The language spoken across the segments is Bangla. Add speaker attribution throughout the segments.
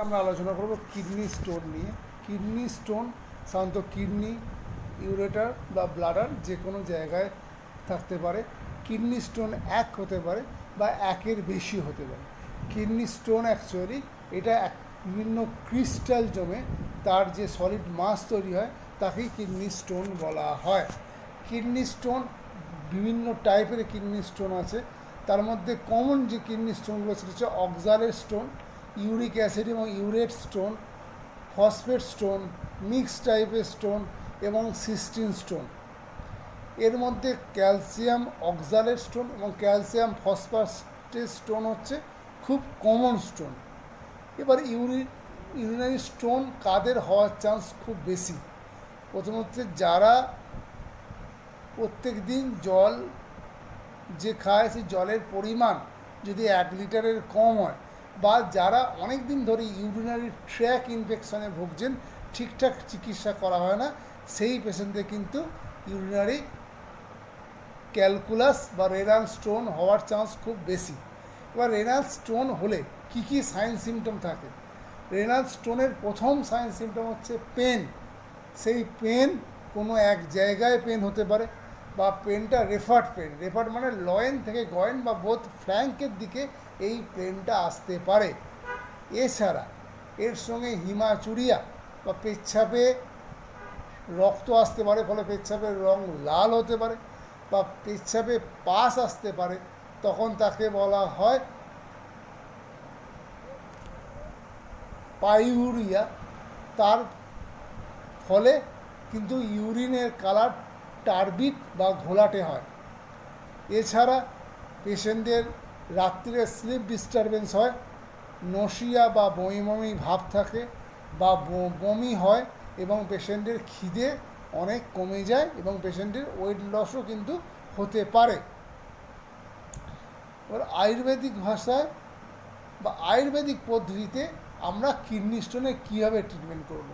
Speaker 1: আমরা আলোচনা করব কিডনি স্টোন নিয়ে। কিডনি স্টোন সাধারণত কিডনি, ইউরেটার বা ব্লাডার যে কোনো জায়গায় থাকতে পারে। কিডনি স্টোন এক হতে পারে বা একের বেশি হতে পারে। কিডনি স্টোন অ্যাকচুয়ালি এটা বিভিন্ন ক্রিস্টাল জমে তার যে সলিড মাস তৈরি হয় তাকেই কিডনি স্টোন বলা হয়। কিডনি স্টোন বিভিন্ন টাইপের কিডনি স্টোন আছে। তার মধ্যে কমন যে কিডনি স্টোনগুলো সেটা হচ্ছে অক্সালেট স্টোন, ইউরিক অ্যাসিড এবং urate stone, phosphate stone, mix টাইপের স্টোন এবং সিস্টিন স্টোন। এর মধ্যে ক্যালসিয়াম অক্সালেট স্টোন এবং ক্যালসিয়াম ফসফেট স্টোন হচ্ছে খুব কমন স্টোন। এবার ইউরিনারি স্টোন কাদের হওয়ার চান্স খুব বেশি? প্রথম হচ্ছে যারা প্রত্যেক দিন জল যে খায় সেই জলের পরিমাণ যদি 1 লিটারের কম হয়, বা যারা অনেক দিন ধরে ইউরিনারি ট্র্যাক ইনফেকশনে ভুগছেন, ঠিকঠাক চিকিৎসা করা হয় না, সেই পেশেন্টদের কিন্তু ইউরিনারি ক্যালকুলাস বা রেনাল স্টোন হওয়ার চান্স খুব বেশি। এবার রেনাল স্টোন হলে কী কী সাইন সিমটম থাকে? রেনাল স্টোনের প্রথম সাইন সিমটম হচ্ছে পেন। সেই পেন কোনো এক জায়গায় পেন হতে পারে বা পেনটা রেফার্ড পেন। রেফার্ড মানে লয়েন থেকে গয়েন বা বোথ ফ্ল্যাঙ্কের দিকে এই পেনটা আসতে পারে। এছাড়া এর সঙ্গে হিমাচুরিয়া বা পেচ্ছাপে রক্ত আসতে পারে, ফলে পেচ্ছাপের রং লাল হতে পারে, বা পেচ্ছাপে পাস আসতে পারে, তখন তাকে বলা হয় পাইউরিয়া। তার ফলে কিন্তু ইউরিনের কালার টার্বিড বা ঘোলাটে হয়। এছাড়া পেশেন্টদের রাত্রিরে স্লিপ ডিস্টারবেন্স হয়, নশিয়া বা বমি বমি ভাব থাকে বা বমি হয়, এবং পেশেন্টের খিদে অনেক কমে যায় এবং পেশেন্টের ওয়েট লসও কিন্তু হতে পারে। এবার আয়ুর্বেদিক ভাষায় বা আয়ুর্বেদিক পদ্ধতিতে আমরা কিডনি স্টোনের কীভাবে ট্রিটমেন্ট করব?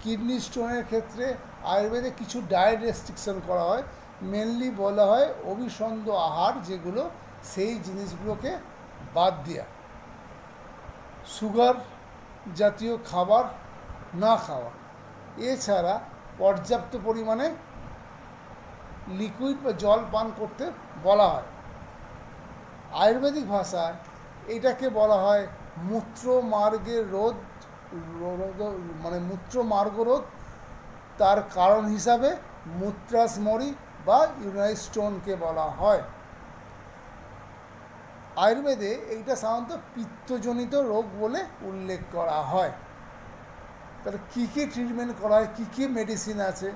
Speaker 1: কিডনি স্টোনের ক্ষেত্রে আয়ুর্বেদে কিছু ডায়েট রেস্ট্রিকশন করা হয়। মেনলি বলা হয় অভিসন্ধ আহার যেগুলো, সেই জিনিসগুলোকে বাদ দেওয়া, সুগার জাতীয় খাবার না খাওয়া, এছাড়া পর্যাপ্ত পরিমাণে লিকুইড বা জল পান করতে বলা হয়। আয়ুর্বেদিক ভাষায় এটাকে বলা হয় মূত্রমার্গের রোধ, মানে মূত্রমার্গ রোধ। তার কারণ হিসাবে মূত্রাসমরি বা ইউরিনারি স্টোনকে বলা হয়। আয়ুর্বেদে এইটা সাধারণত পিত্তজনিত রোগ বলে উল্লেখ করা হয়। তাহলে কী কী ট্রিটমেন্ট করা হয়, কী কী মেডিসিন আছে?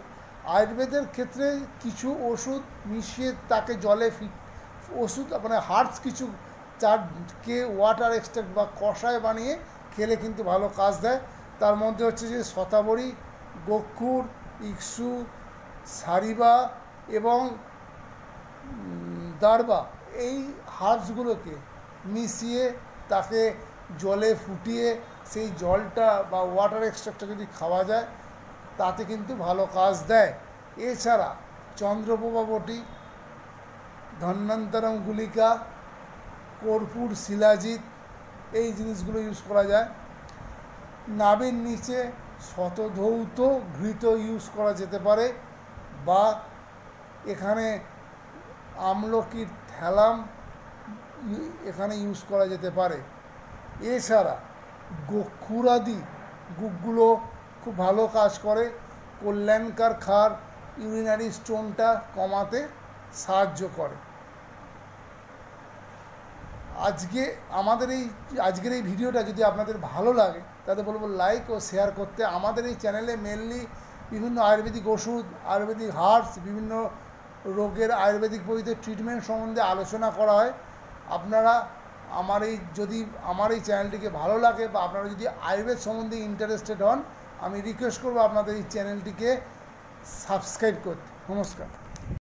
Speaker 1: আয়ুর্বেদের ক্ষেত্রে কিছু ওষুধ মিশিয়ে তাকে জলে ওষুধ মানে হার্বস কিছু চারকে ওয়াটার এক্সট্রাক্ট বা কষায় বানিয়ে খেলে কিন্তু ভালো কাজ দেয়। তার মধ্যে হচ্ছে যে শতাবরী, গোক্ষুর, ইক্সু, সারিবা এবং দারবা, এই হার্বসগুলোকে মিশিয়ে তাকে জলে ফুটিয়ে সেই জলটা বা ওয়াটার এক্সট্রাক্টটা যদি খাওয়া যায় তাতে কিন্তু ভালো কাজ দেয়। এছাড়া চন্দ্রপ্রভা বটি, ধন্বন্তরম গুলিকা, কর্পূর শিলাজিৎ, এই জিনিসগুলো ইউজ করা যায়। নাভির নিচে শতধৌত ঘৃত ইউজ করা যেতে পারে, বা এখানে আমলকির থ্যালাম এখানে ইউজ করা যেতে পারে। এছাড়া গোক্ষুরাদি গুগুলো খুব ভালো কাজ করে। কল্যাণকার খার ইউরিনারি স্টোনটা কমাতে সাহায্য করে। আজকের এই ভিডিওটা যদি আপনাদের ভালো লাগে তাহলে বলবো লাইক ও শেয়ার করতে। আমাদের এই চ্যানেলে মেনলি বিভিন্ন আয়ুর্বেদিক ওষুধ, আয়ুর্বেদিক হার্বস, বিভিন্ন রোগের আয়ুর্বেদিক পদ্ধতিতে ট্রিটমেন্ট সম্বন্ধে আলোচনা করা হয়। আপনারা যদি আমার এই চ্যানেলটিকে ভালো লাগে বা আপনারা যদি আয়ুর্বেদ সম্বন্ধে ইন্টারেস্টেড হন, আমি রিকোয়েস্ট করবো আপনাদের এই চ্যানেলটিকে সাবস্ক্রাইব করতে। নমস্কার।